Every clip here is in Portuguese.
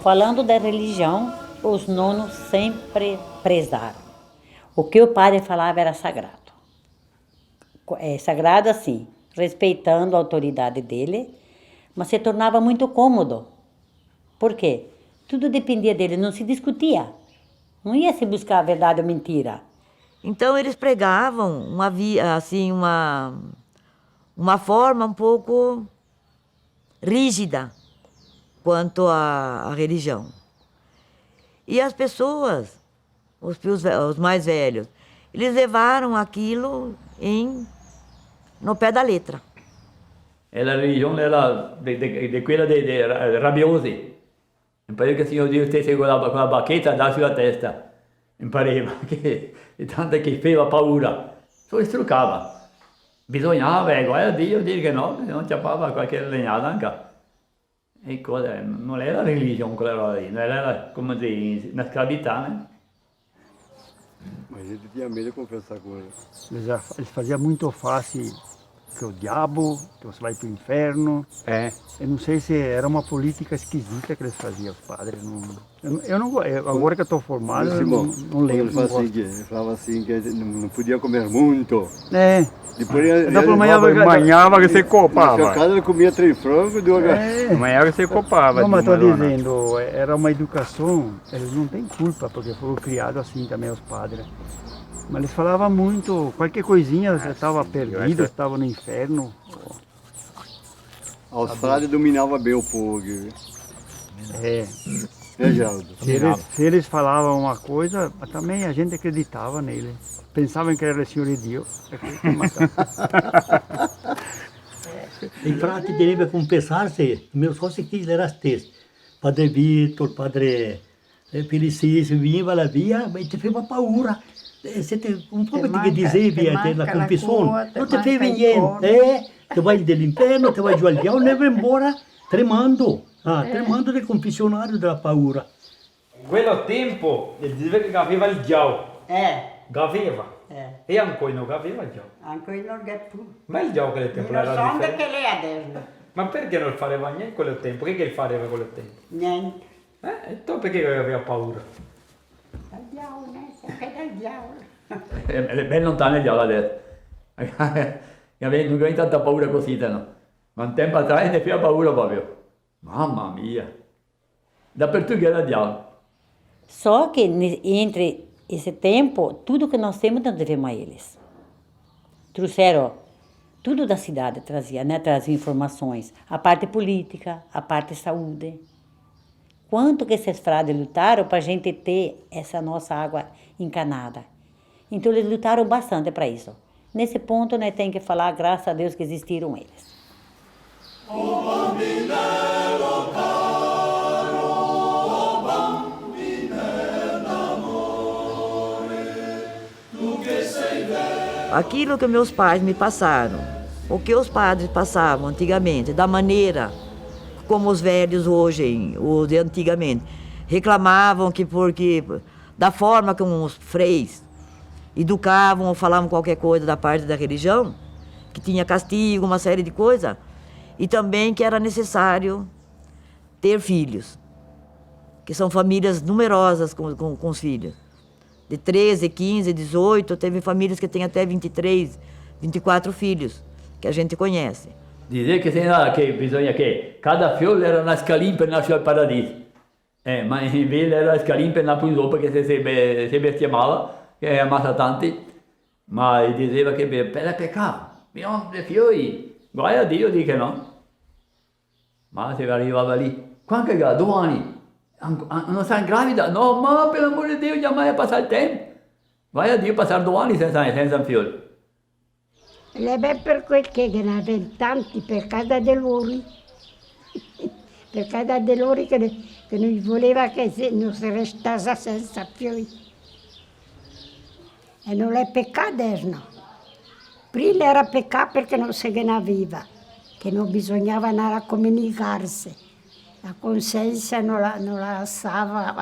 Falando da religião, os nonos sempre prezaram. O que o padre falava era sagrado. É sagrado assim, respeitando a autoridade dele, mas se tornava muito cômodo. Por quê? Tudo dependia dele, não se discutia. Não ia se buscar a verdade ou mentira. Então eles pregavam uma forma um pouco rígida quanto à religião. E as pessoas, os mais velhos, eles levaram aquilo no pé da letra. E la religione era di quella dei rabbiosi. Non pareva che il Signore Dio stesse con la bacchetta a darsi la testa. Non pareva che tanto che faceva paura. Solo struccava. Bisognava, guarda a Dio, dire che no, non ciappava qualche legnata anche. E cosa, non era religione quella roba lì, non era come dire, una sclavità, né? Mas ele tinha medo de confessar com ele. Eles faziam muito fácil que o diabo, que você vai para o inferno. É. Eu não sei se era uma política esquisita que eles faziam, os padres. Agora que eu estou formado, eu não lembro. Ele falava assim que não podia comer muito. É. Depois Manhava que você copava. Na casa ele comia 3 frangos, 2 Manhava que você copava. Não, mas estou dizendo, era uma educação, eles não têm culpa, porque foram criados assim também os padres. Mas eles falavam muito, qualquer coisinha, você estava perdido, estava no inferno. Os frades dominavam bem o povo. É. É, Geraldo? Se eles falavam uma coisa, também a gente acreditava nele. Pensavam que era o Senhor de Deus. I frati deve confessarsi, mio socio che era stesso. Padre Vitor, padre Felicício, vinha lá via, mas te fez uma paura. Un po' che dicevi della confessione, non ti fai niente, ti vai dell'inferno, ti vai giù al diavolo e vai embora tremando, tremando del confessionario della paura. Quello tempo diceva che aveva il diavolo. Gaveva. E ancora non aveva il diavolo. Ancora non è più. Ma il diavolo quel tempo era differente. Che lei adesso. Ma perché non faceva niente quello tempo? Che faceva quello tempo? Niente. E tu perché aveva paura? Dal diavolo, sempre dal diavolo. È ben lontano il diavolo adesso. Non avevi tanta paura così, no? Ma un tempo atrás ne faceva paura proprio. Mamma mia. Dappertutto era il diavolo. Só que entre esse tempo, tudo que nós temos, nós devemos a eles. Trouxeram tudo da cidade, trazia, né? Trazia informações. A parte política, a parte saúde. Quanto que esses frades lutaram para a gente ter essa nossa água encanada. Então eles lutaram bastante para isso. Nesse ponto, né, tem que falar, graças a Deus que existiram eles. Aquilo que meus pais me passaram, o que os padres passavam antigamente, da maneira como os velhos hoje, os de antigamente, reclamavam que porque da forma como os freis educavam ou falavam qualquer coisa da parte da religião, que tinha castigo, uma série de coisas, e também que era necessário ter filhos, que são famílias numerosas com os filhos. De 13, 15, 18, teve famílias que têm até 23, 24 filhos, que a gente conhece. Dizer che bisogna che cada fiore era una scalina per nascere al paradiso. Ma invece era una scalina per nascere dopo perché se vestia male, che ammazza tanti, ma diceva che per peccato, bisogna dei fiori, guarda a Dio, dice no. Ma se arrivava lì, quanto è 2 anni? Non sei gravida? No, ma per l'amore di Dio, già mai passa il tempo. Vai a Dio passare 2 anni senza un fiore. Le beh per quel che ne aveva tanti per casa di loro. Per casa di loro che non voleva che non si restasse senza fiori. E non è peccato, no. Prima era peccato perché non si ne aveva, che non bisognava andare a comunicarsi. a consciência não lasciava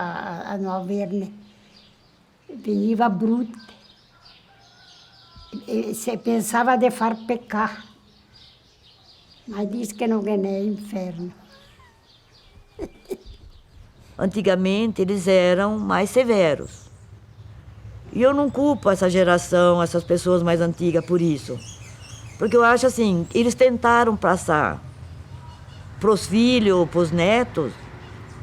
a não averne. Veniva bruta. E se pensava de far pecar. Mas diz que não é inferno. Antigamente eles eram mais severos. E eu não culpo essa geração, essas pessoas mais antigas por isso. Porque eu acho assim, eles tentaram passar para os filhos, para os netos,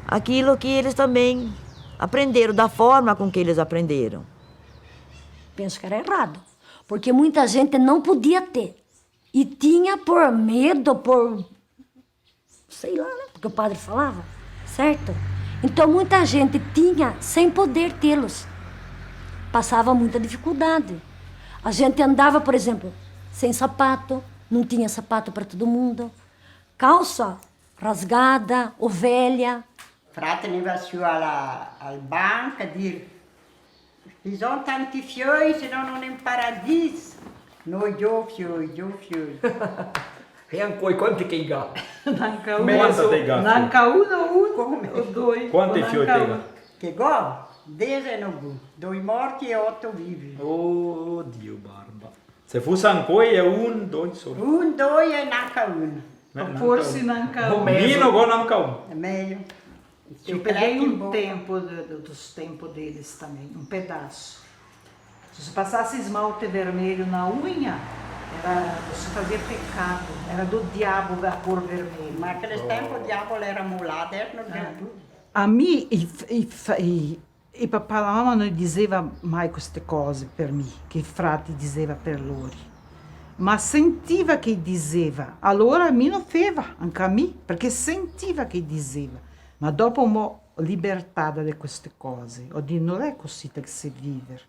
aquilo que eles também aprenderam, da forma com que eles aprenderam. Penso que era errado, porque muita gente não podia ter. E tinha por medo, sei lá, né? Porque o padre falava, certo? Então muita gente tinha sem poder tê-los. Passava muita dificuldade. A gente andava, por exemplo, sem sapato, não tinha sapato para todo mundo. Calça rasgada, ou velha. Frate veniva su al banco a dire bisogna tanti fiori, se no non è in paradiso. Noi giù fiori. E ancora quanti che ga? Nanca Quanto te ga? Nanca uno o due. Quanti o fiori nanca te ga? Che go? 19, 2 morti e 8 vivi. Oh Dio barba. Se fosse ancora è un, due solo. 1, 2 e nanca 1. Forse nanca uno. Meno con anche un. É meio. Eu peguei um tempo dos tempos deles também, um pedaço. Se você passasse esmalte vermelho na unha, você fazia pecado. Era do diabo a cor vermelha. Ma naquele tempo o diabo era mulado, era no tudo. A mim, e papà e mamma non diceva mai queste cose per me, che il frate diceva per loro. Ma sentiva che diceva, allora mi non feva, anche a me, perché sentiva che diceva. Ma dopo ho libertata di queste cose, ho detto non è così che si vive,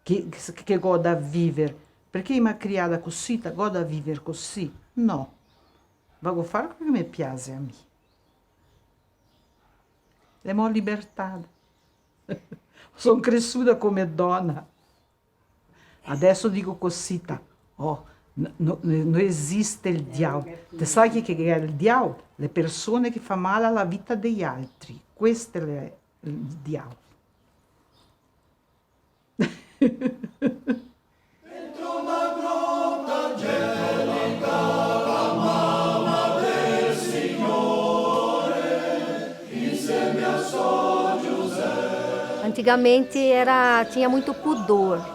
che goda a vivere, perché mi ha creata così, goda a vivere così. No, vado a fare quello che mi piace a me. E mi ho libertata. Sono cresciuta come donna. Adesso dico così, non esiste il diavolo. Te sai chi è il diavolo? Le persone che fanno male alla vita degli altri. Questo è il diavolo. Antigamente tinha muito pudor.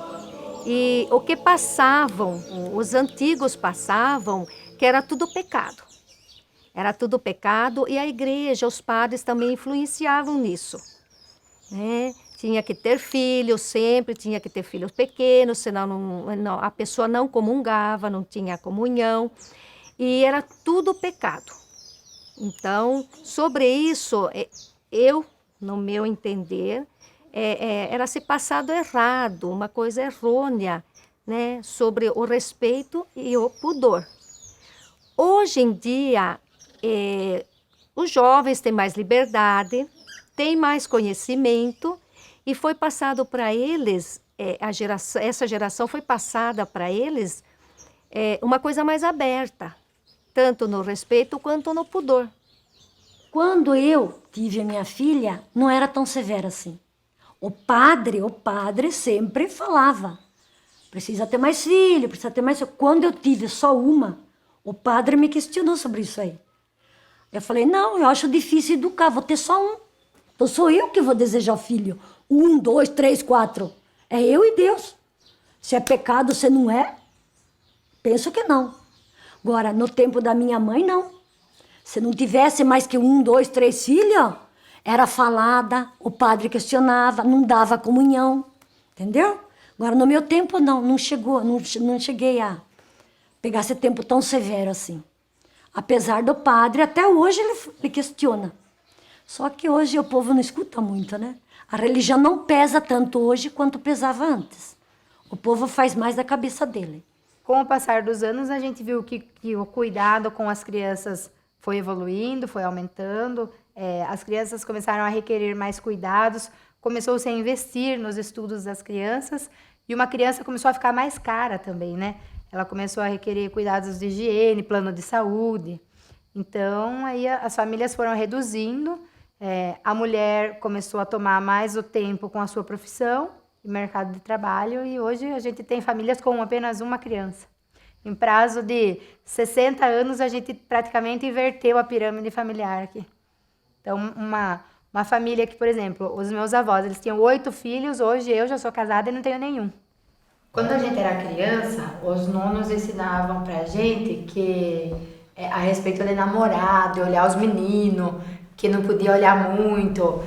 E o que passavam, os antigos passavam, que era tudo pecado. Era tudo pecado e a igreja, os padres também influenciavam nisso. Né? Tinha que ter filhos sempre, tinha que ter filhos pequenos, senão a pessoa não comungava, não tinha comunhão. E era tudo pecado. Então, sobre isso, eu, no meu entender, era se passado errado, uma coisa errônea, né, sobre o respeito e o pudor. Hoje em dia, os jovens têm mais liberdade, têm mais conhecimento e foi passado para eles, essa geração foi passada para eles uma coisa mais aberta, tanto no respeito quanto no pudor. Quando eu tive a minha filha, não era tão severa assim. O padre sempre falava, precisa ter mais filho, precisa ter mais filho. Quando eu tive só uma, o padre me questionou sobre isso aí. Eu falei, não, eu acho difícil educar, vou ter só um. Então sou eu que vou desejar o filho. 1, 2, 3, 4. É eu e Deus. Se é pecado, se não é, penso que não. Agora, no tempo da minha mãe, não. Se não tivesse mais que 1, 2, 3 filhos, era falada, o padre questionava, não dava comunhão, entendeu? Agora, no meu tempo, não cheguei a pegar esse tempo tão severo assim. Apesar do padre, até hoje ele questiona. Só que hoje o povo não escuta muito, né? A religião não pesa tanto hoje quanto pesava antes. O povo faz mais da cabeça dele. Com o passar dos anos, a gente viu que o cuidado com as crianças foi evoluindo, foi aumentando. As crianças começaram a requerer mais cuidados, começou-se a investir nos estudos das crianças e uma criança começou a ficar mais cara também, né? Ela começou a requerer cuidados de higiene, plano de saúde. Então, aí as famílias foram reduzindo, a mulher começou a tomar mais o tempo com a sua profissão e mercado de trabalho, e hoje a gente tem famílias com apenas uma criança. Em prazo de 60 anos, a gente praticamente inverteu a pirâmide familiar aqui. Então, uma família que, por exemplo, os meus avós, eles tinham 8 filhos, hoje eu já sou casada e não tenho nenhum. Quando a gente era criança, os nonos ensinavam pra gente que a respeito de namorar, de olhar os meninos, que não podia olhar muito,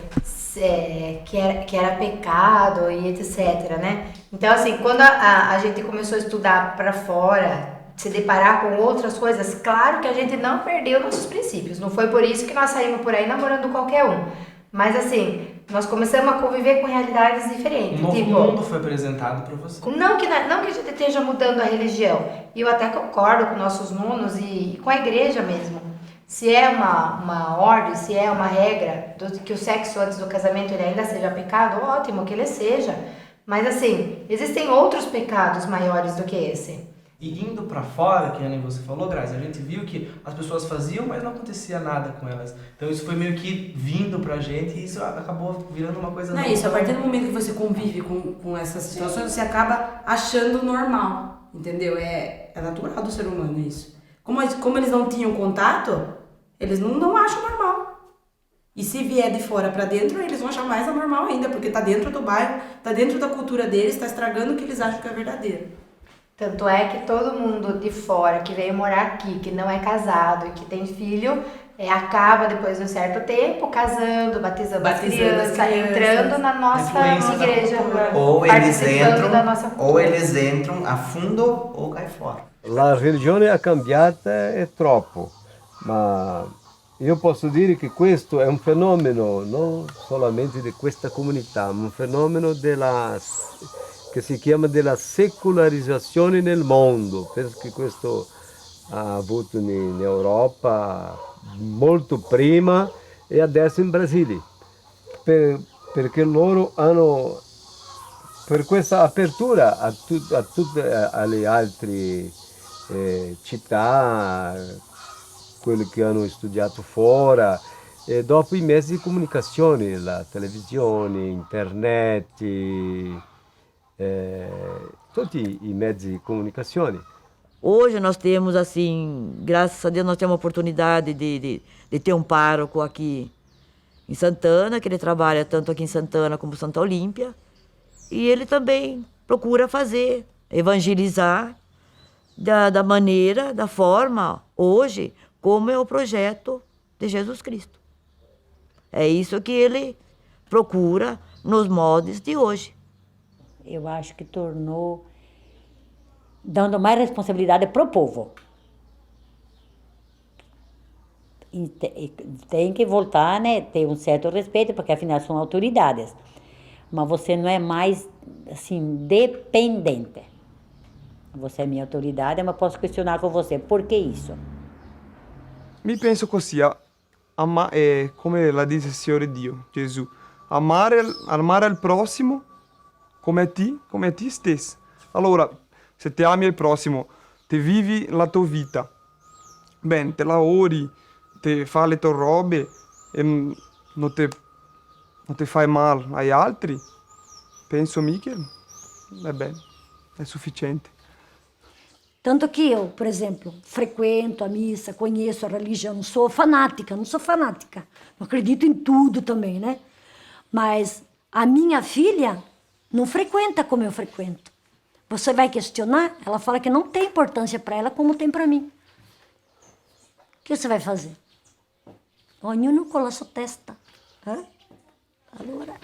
que era pecado e etc, né? Então, assim, quando a gente começou a estudar para fora, se deparar com outras coisas, claro que a gente não perdeu nossos princípios. Não foi por isso que nós saímos por aí namorando qualquer um. Mas, assim, nós começamos a conviver com realidades diferentes. Um novo mundo foi apresentado para você. Não que a gente esteja mudando a religião. E eu até concordo com nossos nonos e com a igreja mesmo. Se é uma ordem, se é uma regra, que o sexo antes do casamento ele ainda seja pecado, ótimo que ele seja. Mas assim, existem outros pecados maiores do que esse. E indo para fora, que nem você falou, Grazi, a gente viu que as pessoas faziam, mas não acontecia nada com elas. Então isso foi meio que vindo pra gente e isso acabou virando uma coisa... Não é isso, a partir do momento que você convive com essas situações, você acaba achando normal, entendeu? É natural do ser humano isso. Como eles não tinham contato, eles não acham normal. E se vier de fora para dentro, eles vão achar mais anormal ainda, porque tá dentro do bairro, tá dentro da cultura deles, tá estragando o que eles acham que é verdadeiro. Tanto é que todo mundo de fora que veio morar aqui, que não é casado e que tem filho, acaba depois de um certo tempo casando, batizando as crianças, entrando na nossa igreja, ou eles entram a fundo ou caem fora. La religione è cambiata troppo, ma io posso dire che questo è un fenomeno non solamente di questa comunità, ma un fenomeno che si chiama della secolarizzazione nel mondo, perché questo ha avuto in Europa molto prima e adesso in Brasile, perché loro hanno, per questa apertura a tutte le altre città, quelli che hanno studiato fuori, e dopo i mezzi di comunicazione, la televisione, internet, tutti i mezzi di comunicazione. Hoje nós temos, assim, graças a Deus, nós temos a oportunidade de ter um pároco aqui em Santana, que ele trabalha tanto aqui em Santana como Santa Olímpia, e ele também procura fazer, evangelizar da maneira, da forma, hoje, como é o projeto de Jesus Cristo. É isso que ele procura nos moldes de hoje. Eu acho que tornou, dando mais responsabilidade pro povo. E tem que voltar, né, ter um certo respeito, porque afinal são autoridades. Mas você não é mais, assim, dependente. Você é minha autoridade, mas posso questionar com você. Por que isso? Mi penso così, come la dice il Signore Dio, Gesù, amare al prossimo come ti stesso. Allora, se ti ami il prossimo, ti vivi la tua vita, bene, te lavori, ti fai le tue robe e non ti fai male agli altri, penso che è bene, è sufficiente. Tanto que eu, por exemplo, frequento a missa, conheço a religião, não sou fanática. Não acredito em tudo também, né? Mas a minha filha não frequenta como eu frequento. Você vai questionar, ela fala que não tem importância para ela como tem para mim. O que você vai fazer? Ognuno con la sua testa. Allora...